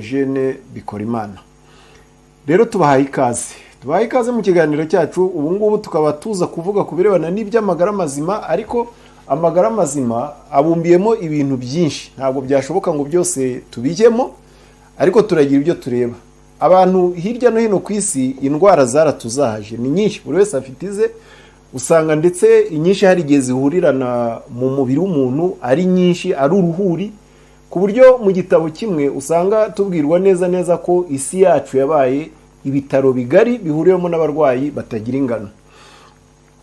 Diogène BIKORIMANA. Rero tubahaye ikaze mu kiganiro cyacu. Ubu ngubu tukaba tuza kuvuga ku birebana n'iby'amagara mazima, ariko amagara mazima abumbiyemo ibintu byinshi, ntabwo byashoboka ngo byose tubijyemo, ariko turagira ibyo tureba. Abantu hirya no hino ku isi indwara zaratuzahaje, ni nyinshi, buri wese afite ize. Usanga ndetse inyinshi hari igihe zihurirana mu mubiri w'umuntu ari nyinshi, ari uruhuri, ku buryo mu gitabo kimwe usanga tubwirwa neza ko isi yacu yabaye ibitaro bigari bihuriwemo n'abarwayi batagira ingano.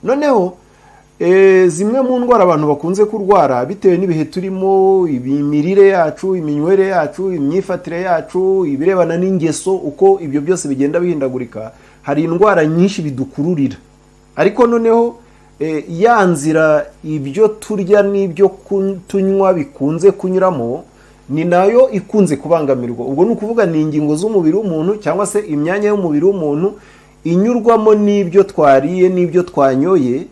Noneho zimwe mu ndwara abantu bakunze kurwara bitewe n'ibihe turimo, imirire yacu, iminywere yacu, imyifatire yacu, ibirebana n'ingeso, uko ibyo byose bigenda bihindagurika, hari indwara nyinshi bidukururira. Ariko noneho ya nzira ibyo turya n'ibyo tunywa bikunze kunyuramo ni nayo ikunze kubangamirwa. Ubwo ni ukuvuga ni ingingo z'umubiri w'umuntu cyangwa se imyanya y'umubiri w'umuntu inyurwamo n'ibyo twariye n'ibyo twanyoye,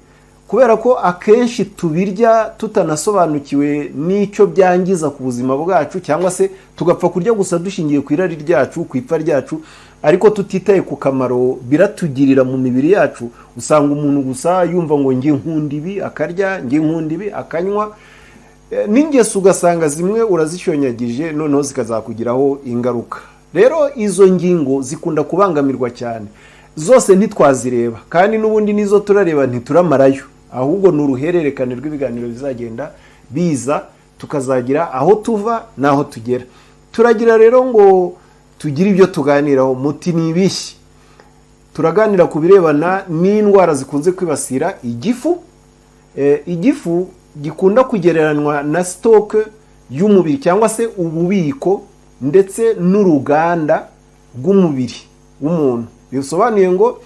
kubera ko akenshi tubirya tutanasobanukiwe n'icyo byangiza ku buzima bwacu, cyangwa se tugapfa kurya gusa dushingiye ku irari ryacu, ku ipfa ryacu, ariko tutitaye ku kamaro biratugirira mu mibiri yacu. Usanga umuntu gusa yumva ngo nge nkunda ibi akarya, nge nkunda ibi akanywa, n'ingeso ugasanga zimwe urazishonyagije, noneho zikazakugiraho ingaruka. Rero izo ngingo zikunda kubangamirwa cyane, zose ntitwazireba, kandi n'ubundi nizo turareba ntituramarayo, ahubwo ni uruhererekane rw'ibiganiro bizagenda biza, tukazagira aho tuva n'aho tugera. Turagira rero ngo tugire ibyo tuganiraho, muti ni ibishyi. Turaganira ku birebana n'indwara zikunze kwibasira igifu. Igifu gikunda kugereranywa na stock y'umubiri cyangwa se ububiko ndetse n'uruganda rw'umubiri w'umuntu. Bisobanuye ngo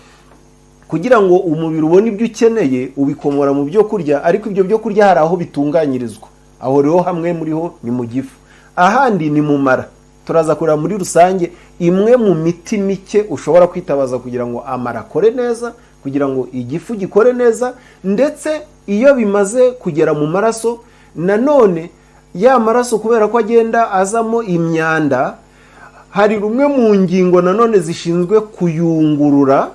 kugira ngo umubiri ubone ibyo ukeneye ubikomora mu byo kurya, ariko ibyo byo kurya hari aho bitunganyirizwa. Aho rero hamwe muriho ni mu gifu, ahandi ni mu mara. Turaza kureba muri rusange imwe mu miti mike ushobora kwitabaza kugira ngo amara akore neza, kugira ngo igifu gikore neza, ndetse iyo bimaze kugera mu maraso, nanone ya maraso kubera ko agenda azamo imyanda, hari rumwe mu ngingo nanone zishinzwe kuyungurura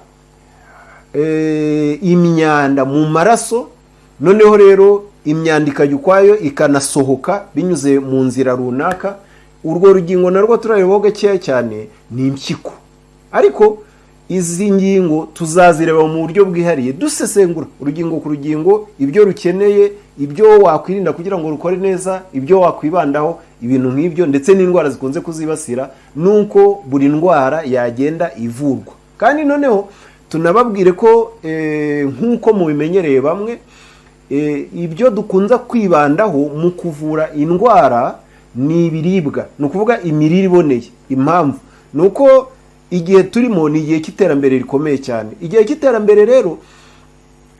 imyanda mu maraso. Noneho rero imyanda ikajya ukwayo ikanasohoka binyuze mu nzira runaka. Urwo rugingo narwo turarebaho gakeya cyane ni impyiko, ariko izi ngingo tuzazireba mu buryo bwihariye dusesengura urugingo ku rugingo, ibyo rukeneye, ibyo wakwirinda kugira ngo rukore neza, ibyo wakwibandaho, ibintu nk'ibyo, ndetse n'indwara zikunze kuzibasira, nuko buri ndwara yagenda ivurwa. Kandi noneho tunababwire ko nk'uko mubimenyereye bamwe, ibyo dukunza kwibandaho mu kuvura indwara ni ibiribwa, ni ukuvuga imirire iboneye. Impamvu ni uko igihe turimo ni igihe cy'iterambere rikomeye cyane. Igihe cy'iterambere rero,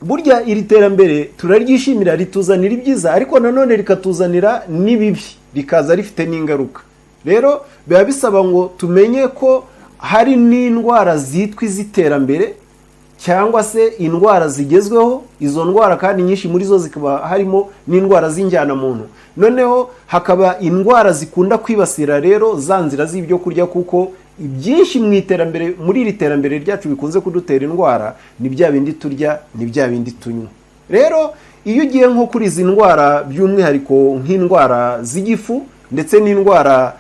burya iri terambere turaryishimira, rituzanira ibyiza, ariko nanone rikatuzanira n'ibibi, rikaza rifite n'ingaruka. Rero biba bisaba ngo tumenye ko hari n'indwara zitwa iz'iterambere cyangwa se indwara zigezweho. Izo ndwara kandi nyinshi muri zo zikaba harimo n'indwara z'injyana muntu. Noneho hakaba indwara zikunda kwibasira rero za nzira z'ibyo kurya, kuko ibyinshi mu iterambere, muri iri terambere ryacu bikunze kudutera indwara, ni bya bindi turya, ni bya bindi tunywa. Rero iyo ugiye nko kuri izi ndwara by'umwihariko nk'indwara z'igifu ndetse n'indwara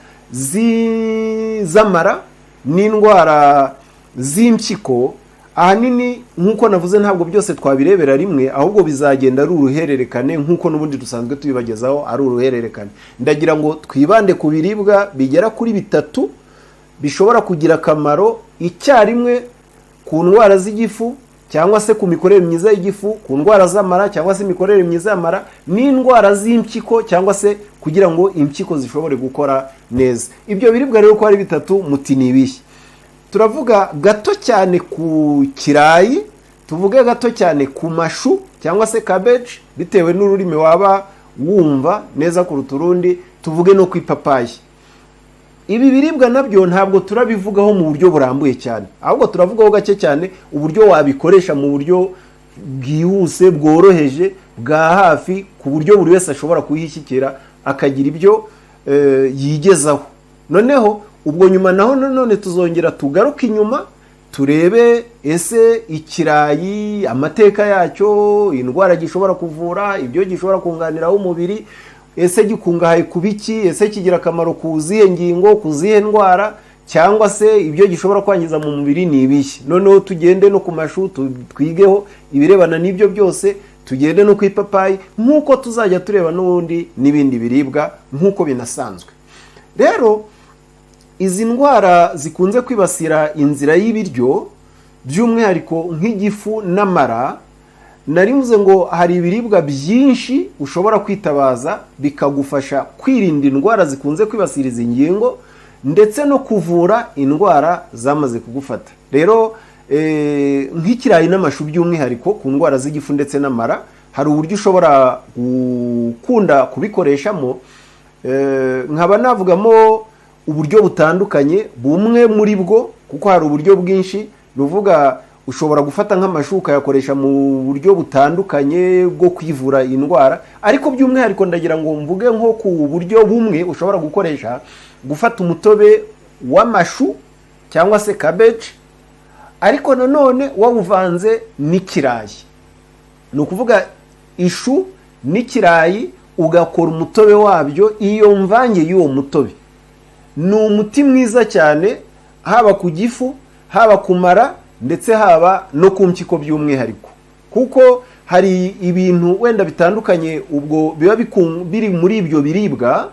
z'amara n'indwara z'impyiko, ahanini nk'uko navuze ntabwo byose twabirebera rimwe, ahubwo bizagenda ari uruhererekane, nk'uko n'ubundi dusanzwe tubibagezaho ari uruhererekane. Ndagira ngo twibande ku biribwa bigera kuri 3 bishobora kugira akamaro icyarimwe ku ndwara z'igifu, cyangwa se ku mikorere myiza y'igifu, ku ndwara z'amara cyangwa se imikorere myiza y'amara, n'indwara z'impyiko, cyangwa se kugira ngo impyiko zishobore gukora neza. Ibyo biribwa rero ko ari 3, muti ni ibishyi. Turavuga gato cyane ku kirayi, tuvuge gato cyane ku mashu cyangwa se cabbage bitewe n'ururimi waba wumva neza kuruta urundi, tuvuge no ku ipapayi. Ibi biribwa nabyo ntabwo turabivugaho mu buryo burambuye cyane, ahubwo turavugaho gake cyane uburyo wabikoresha mu buryo bwihuse, bworoheje, bwa hafi, ku buryo buri wese ashobora kuhishyikira akagira ibyo yigezaho. Noneho ubwo nyuma naho none tuzongera tugaruke inyuma turebe ese ikirayi amateka yacyo, indwara gishobora kuvura, ibyo gishobora kunganiraho umubiri, ese gikungahaye ku biki, ese kigira akamaro ku zihe ngingo, ku zihe ndwara, cyangwa se ibyo gishobora kwangiza mu mubiri ni ibihe. Noneho tugende no ku mashu twigeho ibirebana n'ibyo byose, tugende no ku ipapayi, nk'uko tuzajya tureba n'ubundi n'ibindi biribwa nk'uko binasanzwe. Rero izi ndwara zikunze kwibasira inzira y'ibiryo, by'umwihariko nk'igifu n'amara, narivuze ngo hari ibiribwa byinshi ushobora kwitabaza bikagufasha kwirinda indwara zikunze kwibasira izi ngingo ndetse no kuvura indwara zamaze kugufata. Rero nk'ikirayi n'amashu by'umwihariko ku ndwara z'igifu ndetse n'amara, hari uburyo ushobora gukunda kubikoreshamo. Nkaba navugamo uburyo butandukanye, bumwe muri bwo kuko hari uburyo bwinshi, nuvuga ushobora gufata nk'amashu ukayakoresha mu buryo butandukanye bwo kwivura indwara, ariko by'umwihariko ndagira ngo mvuge nko ku buryo bumwe ushobora gukoresha, gufata umutobe w'amashu cyangwa se cabbage, ariko nanone wawuvanze n'ikirayi. Ni ukuvuga ishu n'ikirayi ugakora umutobe wabyo. Iyo mvange y'uwo mutobe ni umuti mwiza cyane, haba ku gifu, haba ku mara, ndetse haba no ku mpyiko by'umwihariko, kuko hari ibintu wenda bitandukanye ubwo biba biri muri ibyo biribwa,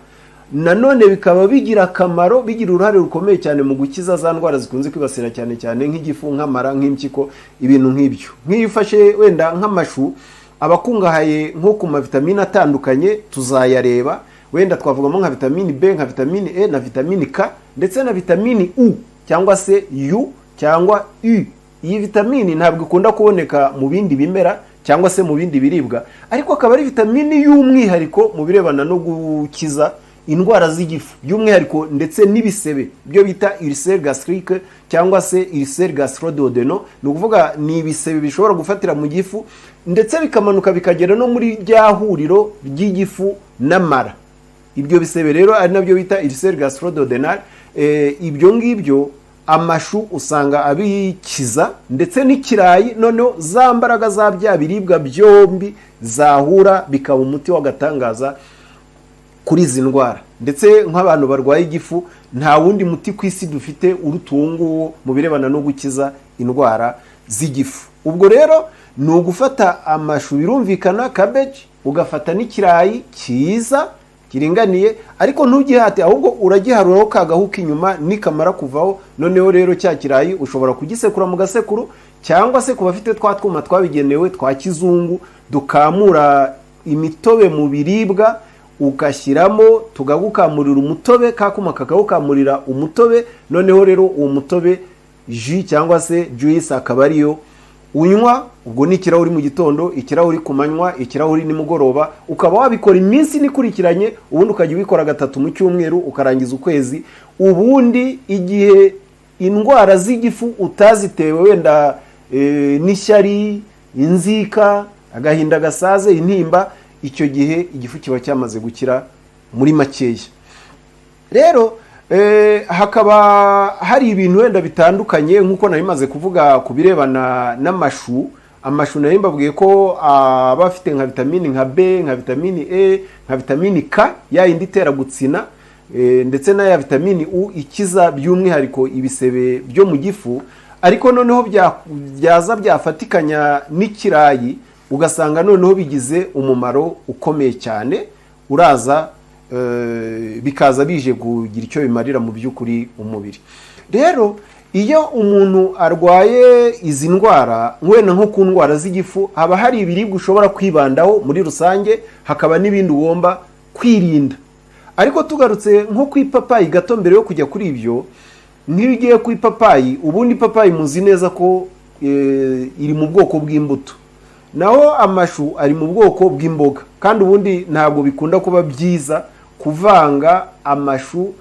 nanone bikaba bigira akamaro, bigira uruhare rukomeye cyane mu gukiza za ndwara zikunze kwibasira cyane cyane nk'igifu, nk'amara, nk'impyiko, ibintu nk'ibyo. Nk'iyo ufashe wenda nk'amashu abakungahaye nko ku mavitamine atandukanye, tuzayareba. Wenda twavugamo nka vitamini B, nka vitamini E na vitamini K, ndetse na vitamini U cyangwa se U cyangwa U. Iyi vitamini ntabwo ikunda kuboneka mu bindi bimera cyangwa se mu bindi biribwa, ariko akaba ari vitamini y'umwihariko mu birebana no gukiza indwara z'igifu by'umwihariko, ndetse n'ibisebe byo bita ulcère gastrique cyangwa se ulcère gastro-duodénal. Ni ukuvuga ni ibisebe bishobora gufatira mu gifu ndetse bikamanuka bikagera no muri rya huriro ry'igifu n'amara. Ibyo bisebe rero ari nabyo bita ulcère gastro-duodénal. Ibyo ngibyo amashu usanga abikiza, ndetse n'ikirayi, noneho za mbaraga za bya biribwa byombi zahura bikaba umuti w'agatangaza kuri izi ndwara. Ndetse nk'abantu barwaye igifu, nta wundi muti ku isi dufite uruta uwo nguwo mu birebana no gukiza indwara z'igifu. Ubwo rero ni ugufata amashu, birumvikana, cabbage, ugafata n'ikirayi cyiza kiringaniye, ariko ntugihate, ahubwo uragiharuraho kagahu k'inyuma nikamara kuvaho. Noneho rero cya kirayi ushobora kugisekura mu gasekuru, cyangwa se ku bafite twa twuma twabigenewe twa kizungu dukamura imitobe mu biribwa, ugashyiramo tugagukamurira umutobe, kakuma kakawukamurira umutobe. Noneho rero uwo mutobe jus cyangwa se juice akaba ariyo unywa. Ubwo ni ikirahuri mu gitondo, ikirahuri ku manywa, ikirahuri nimugoroba, ukaba wabikora iminsi nikurikiranye, ubundi ukajya ubikora 3 mu cyumweru, ukarangiza ukwezi. Ubundi igihe indwara z'igifu utazitewe wenda n'ishyari, inzika, agahinda gasaze, intimba, icyo gihe igifu kiba cyamaze gukira muri makeya. Rero hakaba hari ibintu wenda bitandukanye nk'uko nari maze kuvuga ku birebana n'amashu. Amashu nari mbabwiye ko aba afite nka vitamini nka B, nka vitamini E, nka vitamini K ya yindi itera gutsina, ndetse na ya vitamini U ikiza by'umwihariko ibisebe byo mu gifu. Ariko noneho byaza byafatikanya n'ikirayi, ugasanga noneho bigize umumaro ukomeye cyane, uraza bikaza bije kugira icyo bimarira mu by'ukuri umubiri. Rero iyo umuntu arwaye izi ndwara, wenda nko ku ndwara z'igifu, haba hari ibiribwa ushobora kwibandaho muri rusange, hakaba n'ibindi ugomba kwirinda. Ariko tugarutse nko ku ipapayi gato mbere yo kujya kuri ibyo, nk'iyo ugiye ku ipapayi, ubundi ipapayi muzi neza ko iri mu bwoko bw'imbuto, naho amashu ari mu bwoko bw'imboga. Kandi ubundi ntabwo bikunda kuba byiza kuvanga amashu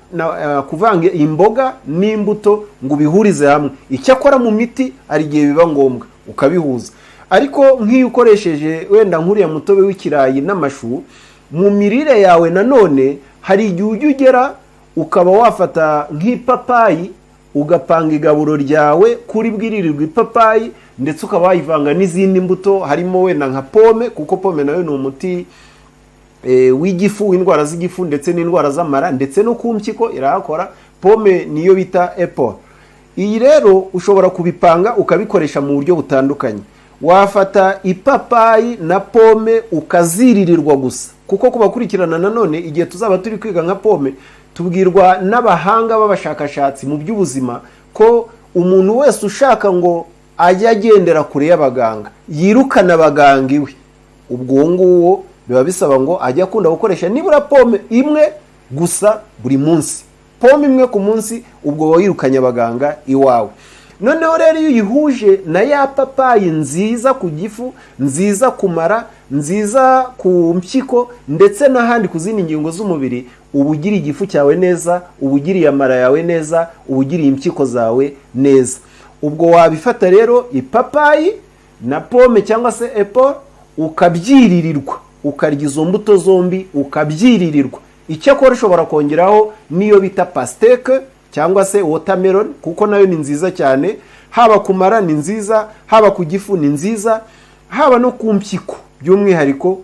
kuvanga imboga n'imbuto ngo bihurize hamwe. Icyakora mu miti hari igihe biba ngombwa ukabihuza, ariko nk'iyo ukoresheje wenda nk'uriya mutobe w'ikirayi n'amashu mu mirire yawe, nanone hari igihe ujya ugera ukaba wafata nk'ipapayi ugapanga igaburo ryawe kuri bwiririrwa ipapayi, ndetse ukaba wayivanga n'izindi mbuto harimo wenda nka pome, kuko pome nayo ni umuti w'igifu, w'indwara z'igifu ndetse n'indwara z'amara, ndetse no ku mpyiko irahakora. Pome niyo bita apple. Iyi rero ushobora kubipanga ukabikoresha mu buryo butandukanye. Wafata ipapayi na pome ukaziririrwa gusa, kuko kubakurikirana nanone igihe tuzaba turi kwiga nka pome, tubwirwa n'abahanga b'abashakashatsi mu by'ubuzima ko umuntu wese ushaka ngo ajye agendera kure y'abaganga, yirukana abaganga iwe, ubwo nguwo biba bisaba ngo ajye akunda gukoresha nibura pome imwe gusa buri munsi. Pome imwe ku munsi, ubwo wayirukanye abaganga iwawe. Noneho rero iyo uyihuje na ya papayi nziza ku gifu, nziza ku mara, nziza ku mpyiko ndetse n'ahandi ku zindi ngingo z'umubiri, uba ugiriye igifu cyawe neza, uba ugiriye amara yawe neza, uba ugiriye impyiko zawe neza. Ubwo wabifata rero ipapayi na pome cyangwa se apple ukabyiririrwa, ukarya izo mbuto zombi ukabyiririrwa. Icyakora ushobora kongeraho niyo bita pasteke cyangwa se watermelon, kuko nayo ni nziza cyane, haba ku mara ni nziza, haba ku gifu ni nziza, haba no ku mpyiko by'umwihariko,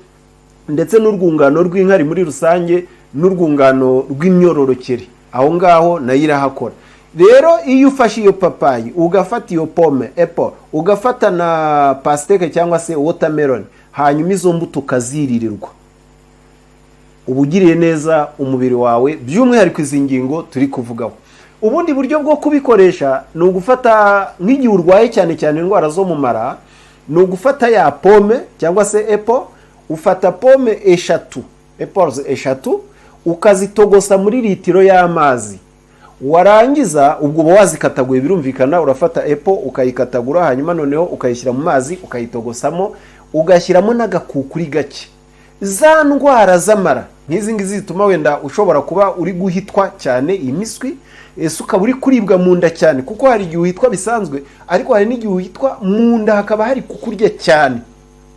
ndetse n'urwungano rw'inkari muri rusange, n'urwungano rw'imyororokere aho ngaho nayo irahakora. Rero iyo ufashe iyo papayi ugafata iyo pome apple ugafata na pasteke cyangwa se watermelon, hanyuma izo mbuto ukaziririrwa, uba ugiriye neza umubiri wawe, by'umwihariko izi ngingo turi kuvugaho. Ubundi buryo bwo kubikoresha ni ugufata nk'igihe urwaye cyane cyane indwara zo mu mara, ni ugufata ya pome cyangwa se apple, ufata pome apples eshatu ukazitogosa muri litiro y'amazi. Warangiza ubwo uba wazikataguye, birumvikana, urafata apple ukayikatagura, hanyuma noneho ukayishyira mu mazi ukayitogosamo, ugashyiramo n'agakukuri gake. Za ndwara z'amara nk'izi ngizi zituma wenda ushobora kuba uri guhitwa cyane imiswi, ese ukaba uri kuribwa mu nda cyane, kuko hari igihe uhitwa bisanzwe, ariko hari n'igihe uhitwa mu nda hakaba hari kukurya cyane.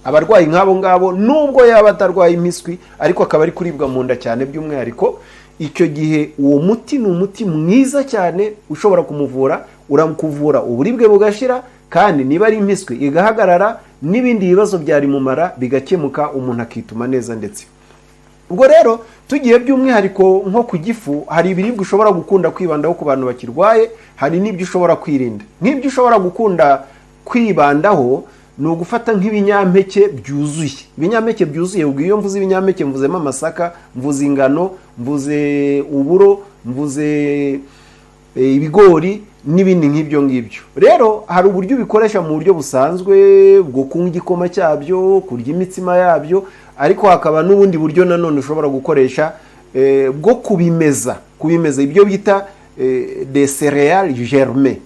Abarwayi nk'abo ngabo nubwo yaba atarwaye imiswi, ariko akaba ari kuribwa mu nda cyane by'umwihariko, icyo gihe uwo muti ni umuti mwiza cyane ushobora kumuvura, uramukuvura uburibwe bugashira, kandi niba ari imiswi igahagarara, n'ibindi bibazo byari mu mara bigakemuka, umuntu akituma neza. Ndetse ubwo rero tugiye by'umwihariko nko ku gifu, hari ibiribwa ushobora gukunda kwibandaho ku bantu bakirwaye, hari n'ibyo ushobora kwirinda. Nk'ibyo ushobora gukunda kwibandaho ni ugufata nk'ibinyampeke byuzuye. Ibinyampeke byuzuye, ubwo iyo mvuze ibinyampeke mvuzemo amasaka, mvuze ingano, mvuze uburo, mvuze ibigori n'ibindi nk'ibyo ngibyo. Rero hari uburyo ubikoresha mu buryo busanzwe bwo kunywa igikoma cyabyo, kurya imitsima yabyo, ariko hakaba n'ubundi buryo nanone ushobora gukoresha bwo kubimeza ibyo bita des céréales germées.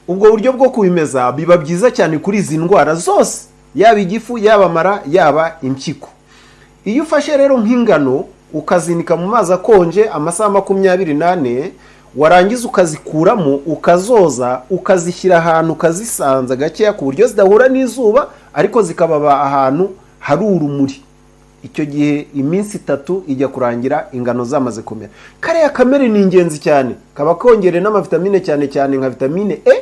Ubwo buryo bwo kubimeza biba byiza cyane kuri izi ndwara zose, yaba igifu, yaba amara, yaba impyiko. Iyo ufashe rero nk'ingano ukazinika mu mazi akonje amasaha 28, warangiza ukazikuramo ukazoza, ukazishyira ahantu ukazisanza gakeya ku buryo zidahura n'izuba, ariko zikababa ahantu hari urumuri. Icyo gihe iminsi 3 ijya kurangira ingano zamaze kumera. Kariya kamere ni ingenzi cyane, kaba kongereye n'amavitamine cyane cyane nka vitamine E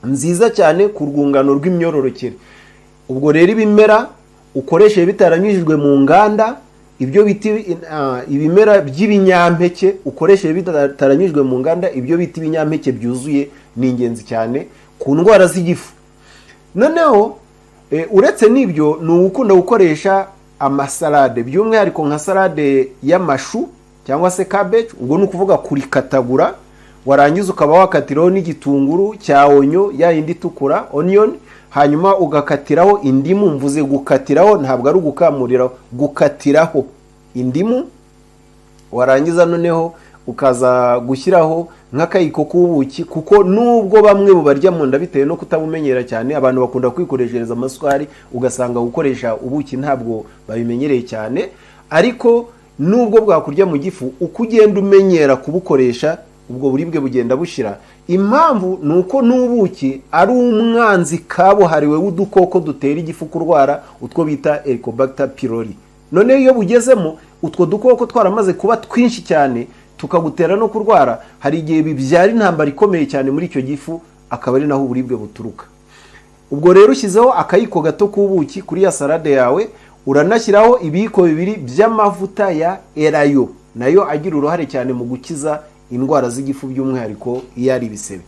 nziza cyane ku rwungano rw'imyororokere. Ubwo rero ibimera ukoresheje bitaranyujijwe mu nganda, ibyo biti ibimera by'ibinyampeke ukoresheje bitaranyujijwe mu nganda, ibyo biti ibinyampeke byuzuye ni ingenzi cyane ku ndwara z'igifu. Noneho uretse n'ibyo ni ugukunda gukoresha amasalade, by'umwihariko nka salade y'amashu cyangwa se cabbage. Ubwo ni ukuvuga kurikatagura, warangiza ukaba wakatiraho n'igitunguru cya onyo, ya yindi itukura onion, hanyuma ugakatiraho indimu. Mvuze gukatiraho, ntabwo ari ugukamuriraho, gukatiraho indimu. Warangiza noneho ukaza gushyiraho nk'akayiko k'ubuki, kuko nubwo bamwe bubarya mu nda bitewe no kutabumenyera cyane, abantu bakunda kwikoreshereza amasukari, ugasanga gukoresha ubuki ntabwo babimenyereye cyane. Ariko nubwo bwakurya mu gifu, uko ugenda umenyera kubukoresha, ubwo buribwe bugenda bushira. Impamvu ni uko n'ubuki ari umwanzi kabuhariwe w'udukoko dutera igifu kurwara, utwo bita Helicobacter pylori. None iyo bugezemo, utwo dukoko twaramaze kuba twinshi cyane, tukagutera no kurwara, hari igihe bibyara intambara ikomeye cyane muri icyo gifu, akaba ari naho uburibwe buturuka. Ubwo rero ushyizeho akayiko gato k'ubuki kuri ya salade yawe, uranashyiraho ibiyiko 2 by'amavuta ya erayo, nayo agira uruhare cyane mu gukiza indwara z'igifu by'umwihariko iyo ari ibisebe.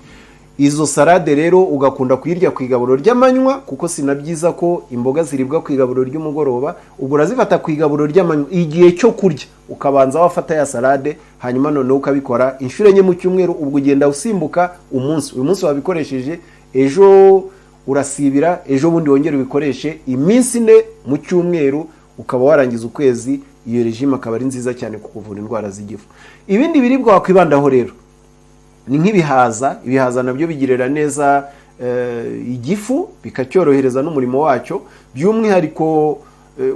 Izo salade rero ugakunda kuyirya ku igaburo ry'amanywa, kuko sinabyiza ko imboga ziribwa ku igaburo ry'umugoroba. Ubwo urazifata ku igaburo ry'amanywa, igihe cyo kurya ukabanza wafata ya salade, hanyuma noneho ukabikora inshuro enye mu cyumweru. Ubwo ugenda usimbuka umunsi, uyu munsi wabikoresheje, ejo urasibira, ejo bundi wongera ubikoreshe iminsi 4 mu cyumweru, ukaba warangiza ukwezi. Iyo regime akaba ari nziza cyane ku kuvura indwara z'igifu. Ibindi biribwa wakwibandaho rero ni nk'ibihaza. Ibihaza nabyo bigirira neza igifu, bikacyorohereza n'umurimo wacyo, by'umwihariko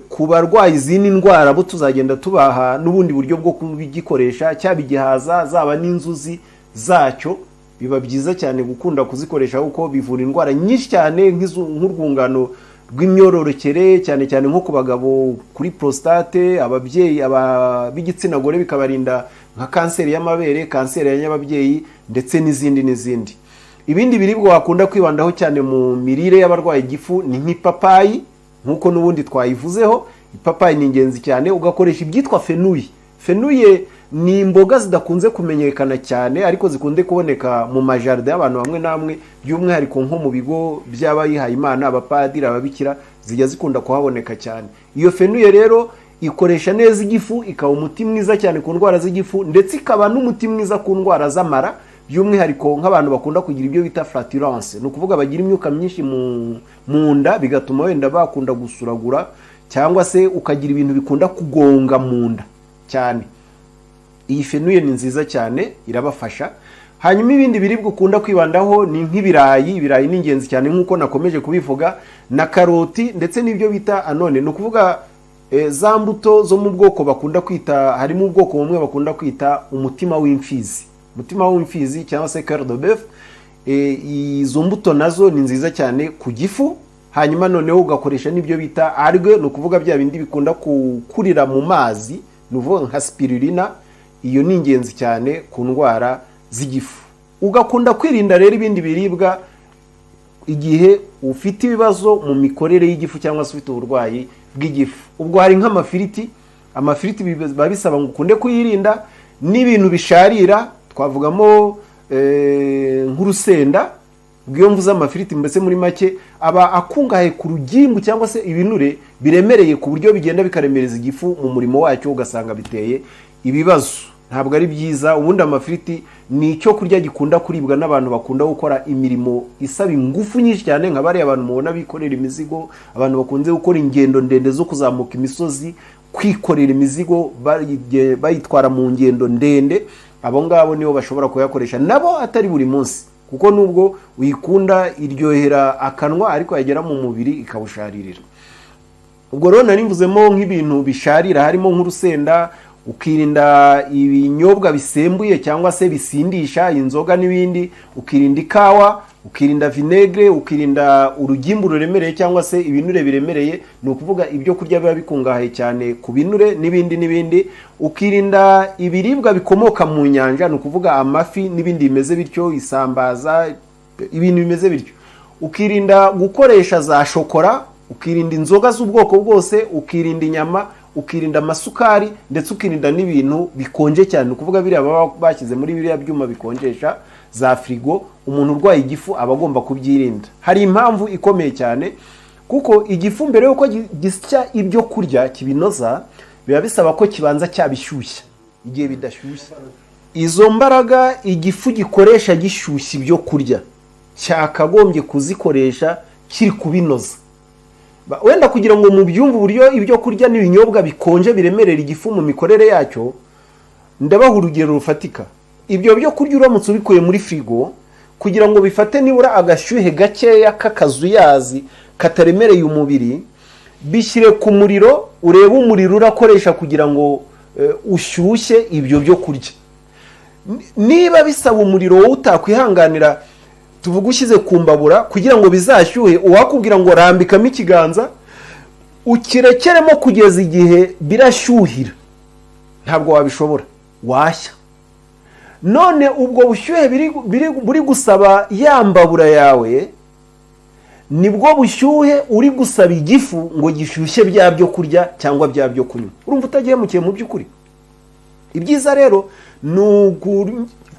ku barwayi izindi ndwara bo tuzagenda tubaha n'ubundi buryo bwo kubigikoresha, cyaba igihaza zaba n'inzuzi zacyo. Biba byiza cyane gukunda kuzikoresha kuko bivura indwara nyinshi cyane, nk'urwungano rw'imyororokere, cyane cyane nko ku bagabo kuri prostate, ababyeyi b'igitsina gore bikabarinda nka kanseri y'amabere, kanseri ya nyababyeyi, ndetse n'izindi. Ibindi biribwa wakunda kwibandaho cyane mu mirire y'abarwaye igifu ni nk'ipapayi, nkuko n'ubundi twayivuzeho. Ipapayi ni ingenzi cyane, ugakoresha ibyitwa fenuye. Fenuye ni imboga zidakunze kumenyekana cyane, ariko zikunde kuboneka mu majardin y'abantu bamwe namwe, by'umwihariko nko mu bigo by'abayihaye Imana, abapadiri, ababikira, zijya zikunda kuhaboneka cyane. Iyo fenuye rero ikoresha neza igifu, ikaba umuti mwiza cyane ku ndwara z'igifu, ndetse ikaba n'umuti mwiza ku ndwara z'amara, by'umwihariko nk'abantu bakunda kugira ibyo bita flatulence, ni ukuvuga bagira imyuka myinshi mu nda, bigatuma wenda bakunda gusuragura, cyangwa se ukagira ibintu bikunda kugonga mu nda cyane. Iyi fenuye ni nziza cyane, irabafasha. Hanyuma ibindi biribwa ukunda kwibandaho ni nk'ibirayi. Ibirayi ni ingenzi cyane nk'uko nakomeje kubivuga, na karoti, ndetse n'ibyo bita anone, ni ukuvuga za mbuto zo mu bwoko bakunda kwita, harimo ubwoko bumwe bakunda kwita umutima w'imfizi. Umutima w'imfizi cyangwa se cœur de bœuf. Izo mbuto nazo ni nziza cyane ku gifu. Hanyuma noneho ugakoresha n'ibyo bita algue, ni ukuvuga bya bindi bikunda gukurira mu mazi, ni ukuvuga nka spirulina. Iyo ni ingenzi cyane ku ndwara z'igifu. Ugakunda kwirinda rero ibindi biribwa igihe ufite ibibazo mu mikorere y'igifu cyangwa se ufite uburwayi bw'igifu. Ubwo hari nk'amafiriti. Amafiriti biba bisaba ngo ukunde kuyirinda. N'ibintu bisharira, twavugamo nk'urusenda. Bw'iyo mvuze amafiriti mbese muri make aba akungahaye ku rugimbu cyangwa se ibinure biremereye, ku buryo bigenda bikaremereza igifu mu murimo wacyo, ugasanga biteye ibibazo. Ntabwo ari byiza. Ubundi amafiriti ni icyo kurya gikunda kuribwa n'abantu bakunda gukora imirimo isaba ingufu nyinshi cyane, nka bariya abantu mubona bikorera imizigo, abantu bakunze gukora ingendo ndende zo kuzamuka imisozi, kwikorera imizigo bayitwara mu ngendo ndende. Abo ngabo nibo bashobora kuyakoresha, nabo atari buri munsi, kuko nubwo uyikunda iryohera akanwa, ariko yagera mu mubiri ikawusharirira. Ubwo rero nari mvuzemo nk'ibintu bisharira, harimo nk'urusenda. Ukirinda ibinyobwa bisembuye cyangwa se bisindisha, inzoga n'ibindi. Ukirinda ikawa, ukirinda vinegre, ukirinda urugimbu ruremereye cyangwa se ibinure biremereye, ni ukuvuga ibyo kurya biba bikungahaye cyane ku binure n'ibindi. Ukirinda ibiribwa bikomoka mu nyanja, ni ukuvuga amafi n'ibindi bimeze bityo, isambaza, ibintu bimeze bityo. Ukirinda gukoresha za shokora, ukirinda inzoga z'ubwoko bwose, ukirinda inyama, ukirinda amasukari, ndetse ukirinda n'ibintu bikonje cyane, ukuvuga biriya baba bashyize muri biriya byuma bikonjesha za frigo. Umuntu urwaye igifu aba agomba kubyirinda. Hari impamvu ikomeye cyane, kuko igifu mbere yuko gisya ibyo kurya kibinoza, biba bisaba ko kibanza cyabishyushya. Igihe bidashyushye, izo mbaraga igifu gikoresha gishyushya ibyo kurya, cyakagombye kuzikoresha kiri kubinoza. Wenda kugira ngo mubyumve uburyo ibyo kurya n'ibinyobwa bikonje biremerera igifu mu mikorere yacyo, ndabaha urugero rufatika. Ibyo byo kurya uramutse ubikuye muri frigo, kugira ngo bifate nibura agashyuhe gakeya k'akazuyazi kataremereye umubiri, bishyire ku muriro, urebe umuriro urakoresha kugira ngo ushyushye ibyo byo kurya. Niba bisaba umuriro wowe utakwihanganira, tuvuga ushyize ku mbabura kugira ngo bizashyuhe, uwakubwira ngo rambikamo ikiganza ukirekeremo kugeza igihe birashyuhira, ntabwo wabishobora, washya. none ubwo bushyuhe buri gusaba yambabura yawe nibwo bushyuhe uri gusaba igifu ngo gishyushye bya byo kurya cyangwa bya byo kunywa. Urumva utagihemukiye mu by'ukuri. Ibyiza rero ni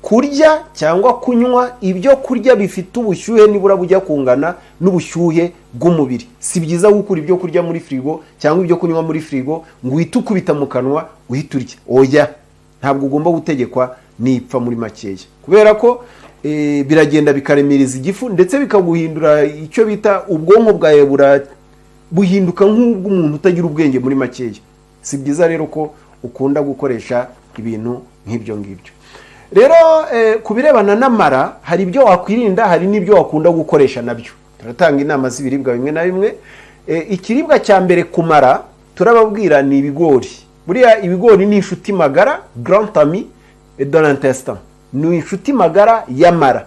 kurya cyangwa kunywa ibyo kurya bifite ubushyuhe nibura bujya kungana n'ubushyuhe bw'umubiri. Si byiza gukura ibyo kurya muri frigo cyangwa ibyo kunywa muri frigo ngo uhite ukubita mu kanwa uhite urya. Oya, ntabwo ugomba gutegekwa nipfa muri makeya, kubera ko biragenda bikaremereza igifu ndetse bikaguhindura icyo bita ubwonko bwawe buhinduka nk'ubw'umuntu utagira ubwenge muri makeya. Si byiza rero ko ukunda gukoresha ibintu nk'ibyo ngibyo. Rero ku birebana n'amara, hari ibyo wakwirinda, hari n'ibyo wakunda gukoresha nabyo. Turatanga inama z'ibiribwa bimwe na bimwe. Ikiribwa cya mbere ku mara turababwira ni ibigori. Buriya ibigori ni inshuti magara, grand ami de l'intestin. Ni inshuti magara y'amara.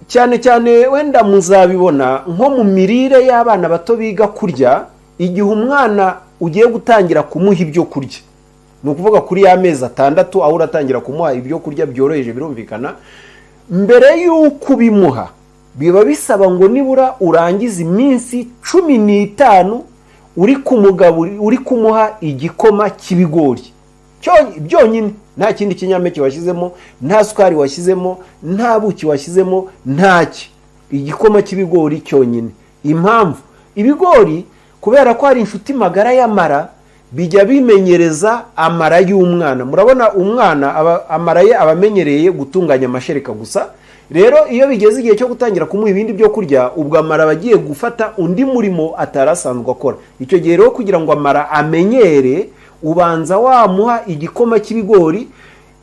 Cyane cyane wenda muzabibona nko mu mirire y'abana bato biga kurya, igihe umwana ugiye gutangira kumuha ibyo kurya, ni ukuvuga kuri y'amezi 6 aho uratangira kumuha ibyo kurya byoroheje, birumvikana. Mbere y'uko bimuha biba bisaba ngo nibura urangize iminsi 15 uri kumuha igikoma cy'ibigori byonyine, nta kindi kinyampeke washyizemo, nta sukari washyizemo, nta buki washyizemo, ntaki. Igikoma cy'ibigori cyonyine. Impamvu ibigori kubera ko ari inshuti magara y'amara bijya bimenyereza amara y'umwana. Murabona umwana amara ye abamenyereye gutunganya amashereka gusa. Rero iyo bigeze igihe cyo gutangira kumuha ibindi byo kurya, ubwo amara bagiye gufata undi murimo atarasanzwe akora. Icyo gihe rero kugira ngo amara amenyere, ubanza wamuha igikoma cy'ibigori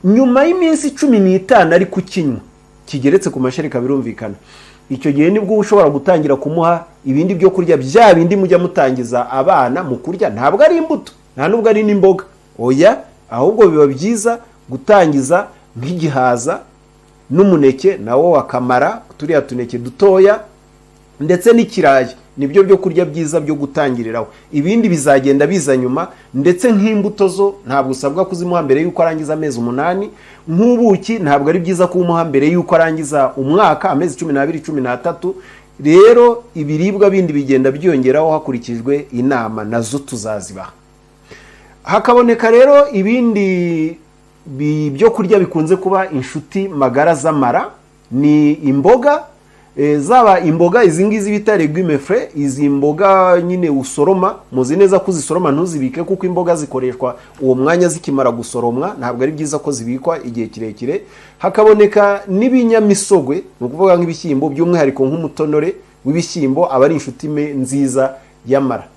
nyuma y'iminsi 15 ari kukinywa kigeretse ku mashereka, birumvikana. Icyo gihe nibwo ushobora gutangira kumuha ibindi byo kurya bya bindi mujya mutangiza abana mu kurya. Ntabwo ari imbuto, nta nubwo ari n'imboga, oya, ahubwo biba byiza gutangiza nk'igihaza n'umuneke nawo wakamara, turiya tuneke dutoya, ndetse n'ikirayi. Nibyo byo kurya byiza byo gutangiriraho. Ibindi bizagenda biza nyuma, ndetse nk'imbuto zo ntabwo usabwa kuzimuha mbere yuko arangiza amezi 8. Nk'ubuki ntabwo ari byiza kumuha mbere yuko arangiza umwaka, amezi 12 13. Rero ibiribwa bindi bigenda byongeraho hakurikijwe inama nazo tuzazibaha. Hakaboneka rero ibindi byo kurya bikunze kuba inshuti magara z'amara, ni imboga. Zaba imboga izi ngizi bita legume frais, izi mboga nyine usoroma, muzi neza ko uzisoroma ntuzibike kuko imboga zikoreshwa uwo mwanya zikimara gusoromwa, ntabwo ari byiza ko zibikwa igihe kirekire. Hakaboneka n'ibinyamisogwe, ni ukuvuga nk'ibishyimbo, by'umwihariko nk'umutonore w'ibishyimbo aba ari inshuti nziza y'amara.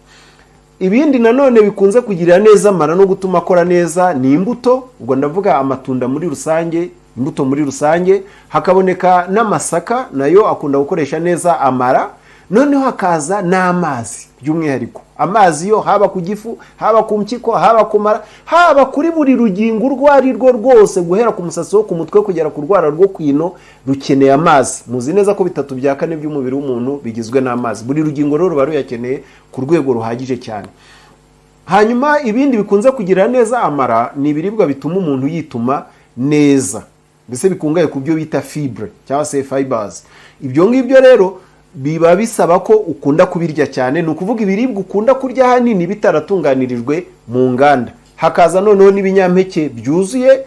Ibindi nanone bikunze kugirira neza amara no gutuma akora neza ni imbuto, ubwo ndavuga amatunda muri rusange, imbuto muri rusange. Hakaboneka n'amasaka, nayo akunda gukoresha neza amara. Noneho hakaza n'amazi by'umwihariko. Amazi yo haba ku gifu, haba ku mpyiko, haba ku mara, haba kuri buri rugingo urwo ari rwo rwose, guhera ku musatsi wo ku mutwe kugera ku rwara rwo kwino, rukeneye amazi. Muzi neza ko 3/4 by'umubiri w'umuntu bigizwe n'amazi. Buri rugingo rero ruba ruyakeneye ku rwego ruhagije cyane. Hanyuma ibindi bikunze kugira neza amara ni ibiribwa bituma umuntu yituma neza, mbese bikungaye ku byo bita fibre cyangwa se fibers. Ibyo ngibyo rero biba bisaba ko ukunda kubirya cyane, ni ukuvuga ibiribwa ukunda kurya hanini bitaratunganirijwe mu nganda. Hakaza noneho n'ibinyampeke byuzuye,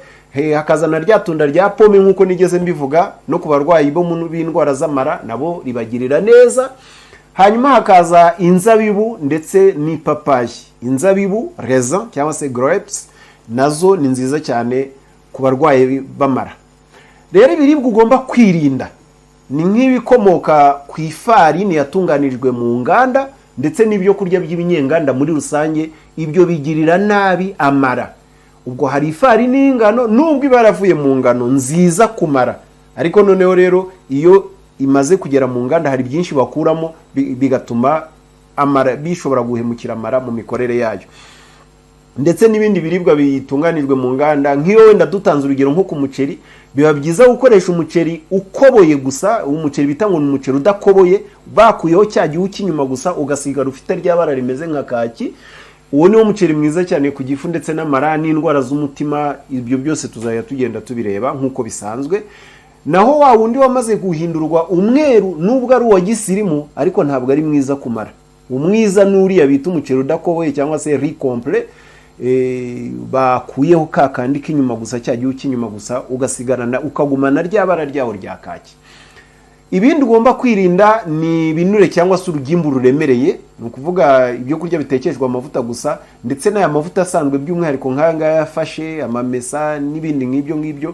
hakaza na rya tunda rya pome nk'uko nigeze mbivuga, no ku barwayi bo mu b'indwara z'amara nabo ribagirira neza. Hanyuma hakaza inzabibu ndetse n'ipapayi. Inzabibu raisin cyangwa se grapes nazo ni nziza cyane ku barwayi b'amara. Rero ibiribwa ugomba kwirinda ni nk'ibikomoka ku ifarini yatunganirijwe mu nganda ndetse n'ibyo kurya by'ibinyenganda muri rusange. Ibyo bigirira nabi amara. Ubwo hari ifarini y'ingano, nubwo ibaravuye mu ngano nziza kumara, ariko noneho rero iyo imaze kugera mu nganda hari byinshi bakuramo bigatuma amara bishobora guhemukira amara mu mikorere yayo. Ndetse n'ibindi biribwa bitunganijwe mu nganda, nk'iyo wenda dutanze urugero nko ku muceri, biba byiza gukoresha umuceri ukoboye gusa. Umuceri bita ngo ni umuceri udakoboye, bakuyeho cya gihu cy'inyuma gusa, ugasiga rufite ry'abara rimeze nka kaki. uwo niwo muceri mwiza cyane ku gifu ndetse n'amara n'indwara z'umutima. Ibyo byose tuzajya tugenda tubireba nk'uko bisanzwe. Naho wa wundi wamaze guhindurwa umweru nubwo ari uwa gisirimu ariko ntabwo ari mwiza kumara. Umwiza nuriya bita umuceri udakoboye cyangwa se riz complet, bakuyeho kakandi k'inyuma gusa, cya gihu cy'inyuma gusa, ugasigarana ukagumana rya bara ryaho rya kaki. Ibindi ugomba kwirinda ni ibinure cyangwa se urugimbu ruremereye, ni ukuvuga ibyo kurya bitekeshwa amavuta gusa, ndetse n'aya mavuta asanzwe by'umwihariko nk'aya ngaya yafashe, amamesa n'ibindi ngibyo.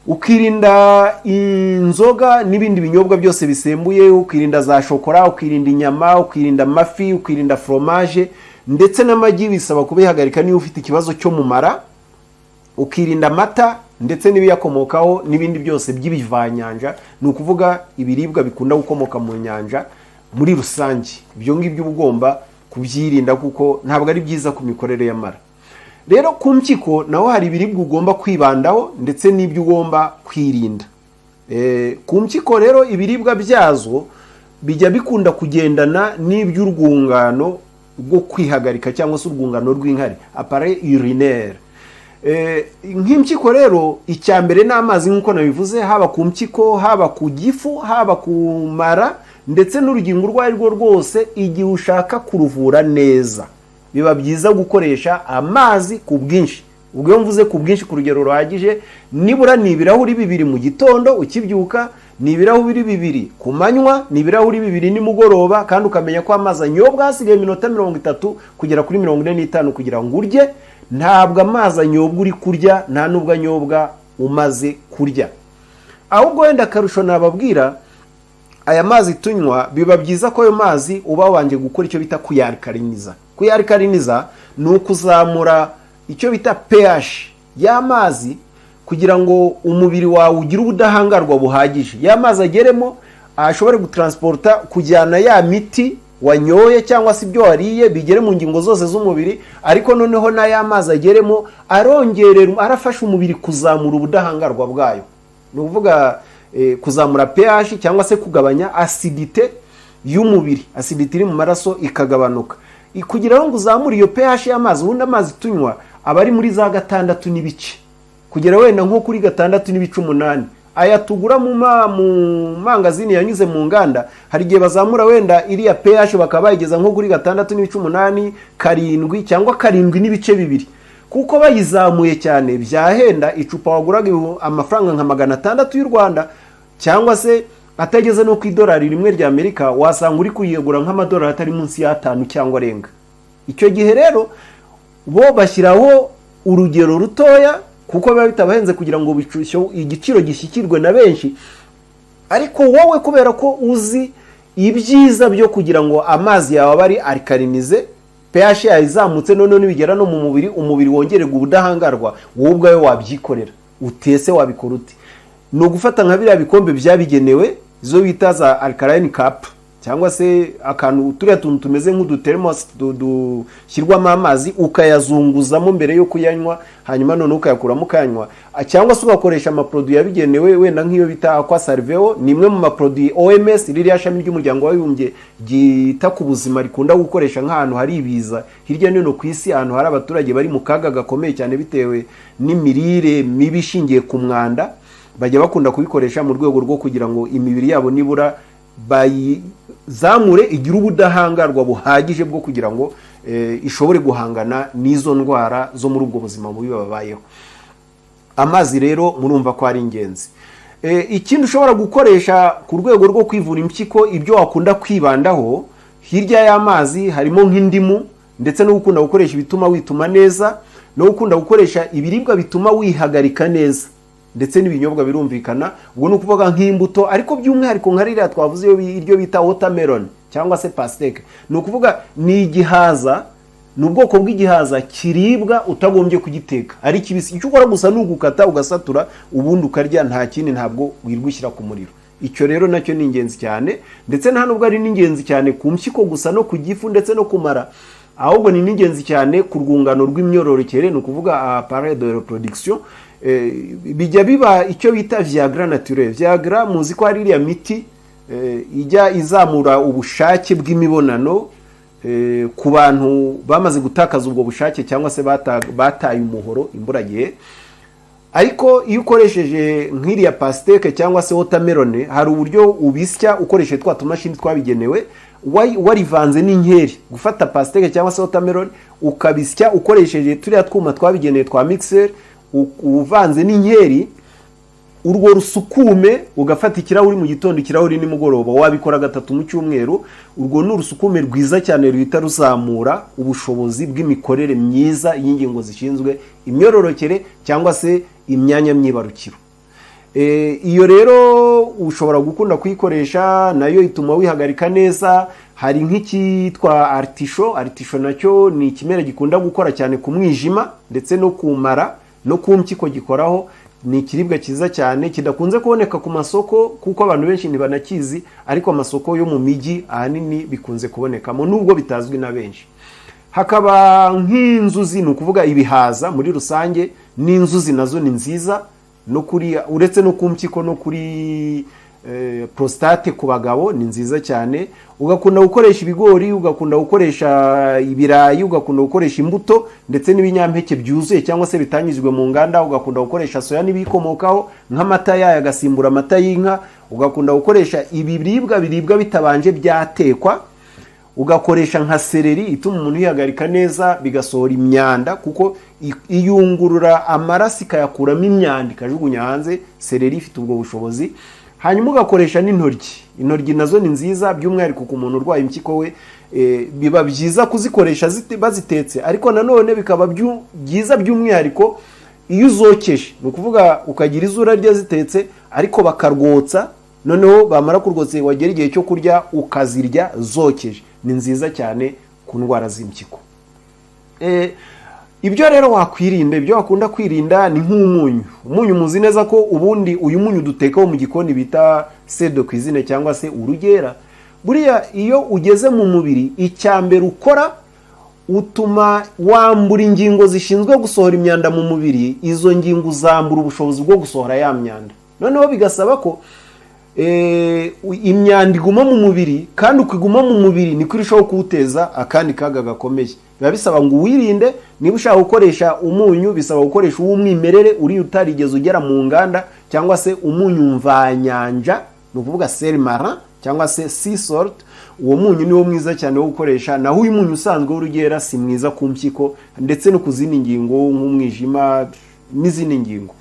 Ukirinda inzoga n'ibindi binyobwa byose bisembuye, ukirinda za shokora, ukirinda inyama, ukirinda amafi, ukirinda fromage ndetse n'amagi, bisaba kubihagarika niba ufite ikibazo cyo mu mara. Ukirinda amata ndetse n'ibiyakomokaho n'ibindi byose by'ibivanyanja, ni ukuvuga ibiribwa bikunda gukomoka mu nyanja muri rusange. Ibyo ngibyo ugomba kubyirinda kuko ntabwo ari byiza ku mikorere y'amara. Rero ku mpyiko naho hari ibiribwa ugomba kwibandaho ndetse n'ibyo ugomba kwirinda. Ku mpyiko rero ibiribwa byazo bijya bikunda kugendana n'iby'urwungano rwo kwihagarika cyangwa se urwungano rw'inkari, appareil urinaire. Nk'impyiko rero icya mbere n'amazi nk'uko nabivuze, haba ku mpyiko, haba ku gifu, haba ku mara ndetse n'urugingo urwo ari rwo rwose. Igihe ushaka kuruvura neza biba byiza gukoresha amazi ku bwinshi. Ubwo mvuze ku bwinshi ku rugero ruhagije, nibura ni ibirahuri 2 mu gitondo ukibyuka, ni ibirahuri 2 ku manywa, ni ibirahuri 2 nimugoroba, kandi ukamenya ko amazi anyobwa hasigaye iminota 30 kugera kuri 45 kugira ngo urye. Ntabwo amazi anyobwa uri kurya, nta nubwo anyobwa umaze kurya. Ahubwo wenda akarusho nababwira, aya mazi tunywa biba byiza ko ayo mazi uba wabanje gukora icyo bita kuyarikariniza. Kuyarikariniza ni ukuzamura icyo bita pH y'amazi kugira ngo umubiri wawe ugire ubudahangarwa buhagije. Ya mazi ageremo ashobore gutransporta, kujyana ya miti wanyoye cyangwa se ibyo wariye bigere mu ngingo zose z'umubiri, ariko noneho na ya mazi ageremo arongerera, arafasha umubiri kuzamura ubudahangarwa bwayo. Ni ukuvuga kuzamura pH cyangwa se kugabanya acidite y'umubiri. Acidite iri mu maraso ikagabanuka. Kugira ngo uzamure iyo pH y'amazi, ubundi amazi tunywa aba ari muri za 6 n'ibice kugera wenda nko kuri 6 n'ibice 8. Aya tugura mu mangazini yanyuze mu nganda, hari gihe bazamura wenda iriya pH bakaba bayigeza nko kuri 6 n'ibice 8, 7 cyangwa 7 n'ibice 2. Kuko bayizamuye cyane byahenda. Icupa waguraga amafaranga nka 600 y'u Rwanda cyangwa se atageze no ku $1 rimwe rya Amerika, wasanga uri kuyegura nk'amadolari atari munsi ya 5 cyangwa arenga. Icyo gihe rero bo bashyiraho urugero rutoya kuko biba bitabahenze kugira ngo igiciro gishyikirwe na benshi. Ariko wowe kubera ko uzi ibyiza byo kugira ngo amazi yawe bari alkalinize, pH yazamutse, none nibigera no mu mubiri, umubiri wongererwa ubudahangarwa, wowe ubwawe wabyikorera. Utese wabikora uti? No gufata nka biriya bikombe byabigenewe, izo bita za alkaline cup cyangwa se akantu turiya tuntu tumeze nk'udutermos dushyirwamo amazi, ukayazunguzamo mbere yo kuyanywa, hanyuma none ukayakuramo ukanywa. Cyangwa se ugakoresha amaproduit yabigenewe, wenda nk'iyo bita Aquasalveo, ni imwe mu maproduit OMS, ririya shami ry'umuryango w'abibumbye ryita ku buzima, rikunda gukoresha nk'ahantu hari ibiza hirya no hino ku isi, ahantu hari abaturage bari mu kaga gakomeye cyane bitewe n'imirire mibi ishingiye ku mwanda. Bajya bakunda kubikoresha mu rwego rwo kugira ngo imibiri yabo nibura bayizamure, igira ubudahangarwa buhagije bwo kugira ngo ishobore guhangana n'izo ndwara zo muri ubwo buzima bubi babayeho. Amazi rero murumva ko ari ingenzi. Ikindi ushobora gukoresha ku rwego rwo kwivura impyiko, ibyo wakunda kwibandaho hirya y'amazi harimo nk'indimu, ndetse no gukunda gukoresha ibituma wituma neza, no gukunda gukoresha ibiribwa bituma wihagarika neza, ndetse n'ibinyobwa birumvikana. Ubwo ni ukuvuga nk'imbuto, ariko by'umwihariko nka ririya twavuze iryo bita watermelon cyangwa se pasteke. Ni ukuvuga ni igihaza, ni ubwoko bw'igihaza kiribwa utagombye kugiteka ari kibisi. Icyo ukora gusa ni ugukata ugasatura ubundi ukarya, nta kindi, ntabwo wirwishyira ku muriro. Icyo rero nacyo ni ingenzi cyane, ndetse nta nubwo ari n'ingenzi cyane ku mpyiko gusa, no ku gifu ndetse no kumara, ahubwo ni n'ingenzi cyane ku rwungano rw'imyororokere, ni ukuvuga appareil de reproduction. Bijya biba icyo bita Viagra naturel. Viagra muzi ko ari iriya miti ijya izamura ubushake bw'imibonano, ku bantu bamaze gutakaza ubwo bushake cyangwa se bataye umuhoro imburagihe. Ariko iyo ukoresheje nk'iriya pasteke cyangwa se watermelon, hari uburyo ubisya ukoresheje twa tumashini twabigenewe, warivanze n'inkeri. Gufata pasteke cyangwa se watermelon ukabisya ukoresheje turiya twuma twabigenewe twa mixer, uvanze n'inkeri, urwo rusukume ugafata ikirahuri mu gitondo, ikirahuri nimugoroba, wabikora 3 mu cyumweru. Urwo ni urusukume rwiza cyane ruhita ruzamura ubushobozi bw'imikorere myiza y'ingingo zishinzwe imyororokere cyangwa se imyanya myibarukiro. Iyo rero ushobora gukunda kuyikoresha, nayo ituma wihagarika neza. Hari nk'ikitwa artisho. Artisho nacyo ni ikimera gikunda gukora cyane ku mwijima ndetse no kumara no ku mpyiko gikoraho. Ni ikiribwa cyiza cyane kidakunze kuboneka ku masoko kuko abantu benshi ntibanakizi, ariko amasoko yo mu miji ahanini bikunze kubonekamo nubwo bitazwi na benshi. Hakaba nk'inzuzi, ni ukuvuga ibihaza muri rusange. N'inzuzi nazo ni nziza, no kuri uretse no ku mpyiko no kuri prostate ku bagabo ni nziza cyane. Ugakunda gukoresha ibigori, ugakunda gukoresha ibirayi, ugakunda gukoresha imbuto ndetse n'ibinyampeke byuzuye cyangwa se bitanyuzwe mu nganda. Ugakunda gukoresha soya n'ibikomokaho nk'amata yayo agasimbura amata y'inka. Ugakunda gukoresha ibiribwa bitabanje byatekwa. Ugakoresha nka seleri ituma umuntu yihagarika neza, bigasohora imyanda kuko iyungurura amaraso ikayakuramo imyanda ikajugunya hanze. Seleri ifite ubwo bushobozi. Hanyuma ugakoresha n'intoryi. Intoryi nazo ni nziza, by'umwihariko ku muntu urwaye impyiko we. Biba byiza kuzikoresha bazitetse, ariko nanone bikaba byiza by'umwihariko iyo uzokeje. Ni ukuvuga ukagira izura rya zitetse ariko bakarwotsa, noneho bamara kurwotse wagera igihe cyo kurya ukazirya zokeje. Ni nziza cyane ku ndwara z'impyiko. Ibyo rero wakwirinda, ibyo wakunda kwirinda ni nk'umunyu. Umunyu muzi neza ko ubundi uyu munyu dutekaho mu gikoni bita sedo cuisine cyangwa se urugera. Buriya iyo ugeze mu mubiri, icyambere ukora utuma wambura ingingo zishinzwe gusohora imyanda mu mubiri. Izo ngingo zambura ubushobozi bwo gusohora ya myanda. Noneho bigasaba ko imyanda iguma mu mubiri, kandi ukiguma mu mubiri niko irushaho kuwuteza akandi kaga gakomeye. Biba bisaba ngo wirinde. Niba ushaka gukoresha umunyu, bisaba gukoresha uw'umwimerere uri utarigeze ugera mu nganda, cyangwa se umunyu mvanyanja, ni ukuvuga sel marin cyangwa se sea salt. Uwo munyu niwo mwiza cyane wo gukoresha. Naho uyu munyu usanzwe w'urugera si mwiza ku mpyiko ndetse no ku zindi ngingo nk'umwijima n'izindi ngingo.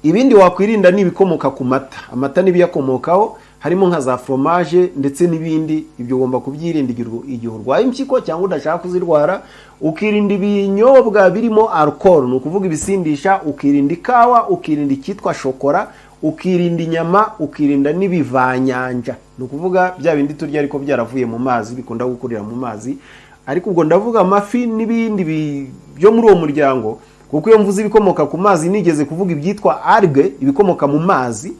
Ibindi wakwirinda ni ibikomoka ku mata. Amata n'ibiyakomokaho harimo nka za fromage ndetse n'ibindi. Ibyo ugomba kubyirinda igihe urwaye impyiko cyangwa udashaka kuzirwara. Ukirinda ibinyobwa birimo alcohol, ni ukuvuga ibisindisha. Ukirinda ikawa, ukirinda icyitwa shokora, ukirinda inyama, ukirinda n'ibivanyanja. Ni ukuvuga bya bindi turya ariko byaravuye mu mazi, bikunda gukurira mu mazi. Ariko ubwo ndavuga amafi n'ibindi byo muri uwo muryango, kuko iyo mvuze ibikomoka ku mazi nigeze kuvuga ibyitwa algue, ibikomoka mu mazi.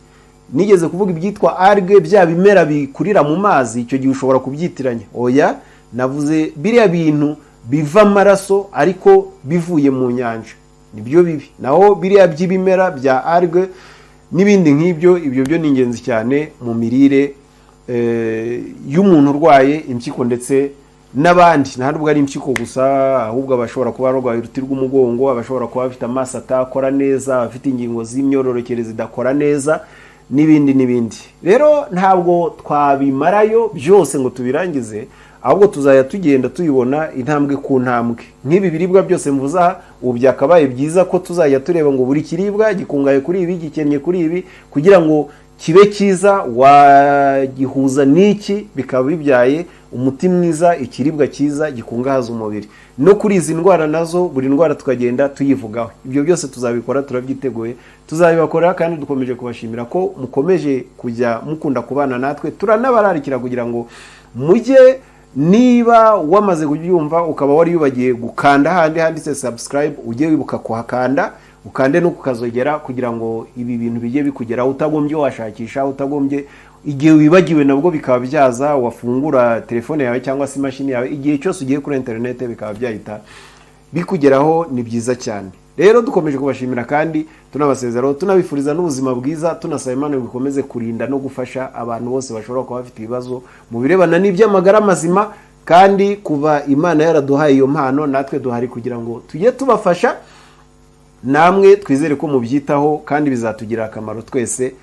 Nigeze kuvuga ibyitwa algue, bya bimera bikurira mu mazi. Icyo gihe ushobora kubyitiranya. Oya, navuze biriya bintu biva amaraso ariko bivuye mu nyanja, nibyo bibi. Naho biriya by'ibimera bya algue n'ibindi nk'ibyo, ibyo byo ni ingenzi cyane mu mirire y'umuntu urwaye impyiko ndetse n'abandi. Ntabwo ari impyiko gusa, ahubwo abashobora kuba barwaye uruti rw'umugongo, abashobora kuba bafite amaso atakora neza, abafite ingingo z'imyororokere zidakora neza n'ibindi. Rero ntabwo twabimarayo byose ngo tubirangize, ahubwo tuzajya tugenda tuyibona intambwe ku ntambwe. Nk'ibi biribwa byose mvuza ubu byakabaye byiza ko tuzajya tureba ngo buri kiribwa gikungaye kuri ibi, gikennye kuri ibi, kugira ngo kibe cyiza wagihuza n'iki, bikaba bibyaye umuti mwiza, ikiribwa cyiza gikungahaza umubiri. No kuri izi ndwara nazo, buri ndwara tukagenda tuyivugaho. Ibyo byose tuzabikora, turabyiteguye, tuzabibakorera, kandi dukomeje kubashimira ko mukomeje kujya mukunda kubana natwe. Turanabararikira kugira ngo mujye, niba wamaze kubyumva ukaba wari yubagiye gukanda handi handitse subscribe, ujye wibuka kuhakanda, ukande no kukazogera kugira ngo ibi bintu bijye bikugeraho utagombye washakisha, utagombye igihe wibagiwe nabwo bikaba byaza, wafungura telefone yawe cyangwa se imashini yawe, igihe cyose ugiye kuri internet bikaba byahita bikugeraho. Ni byiza cyane. Rero dukomeje kubashimira kandi tunabasezeraho, tunabifuriza n'ubuzima bwiza, tunasaba Imana bikomeze kurinda no gufasha abantu bose bashobora kuba bafite ibibazo mu birebana n'iby'amagara mazima, kandi kuva Imana yaraduhaye iyo mpano natwe duhari kugira ngo tujye tubafasha, namwe twizere ko mubyitaho kandi bizatugirira akamaro twese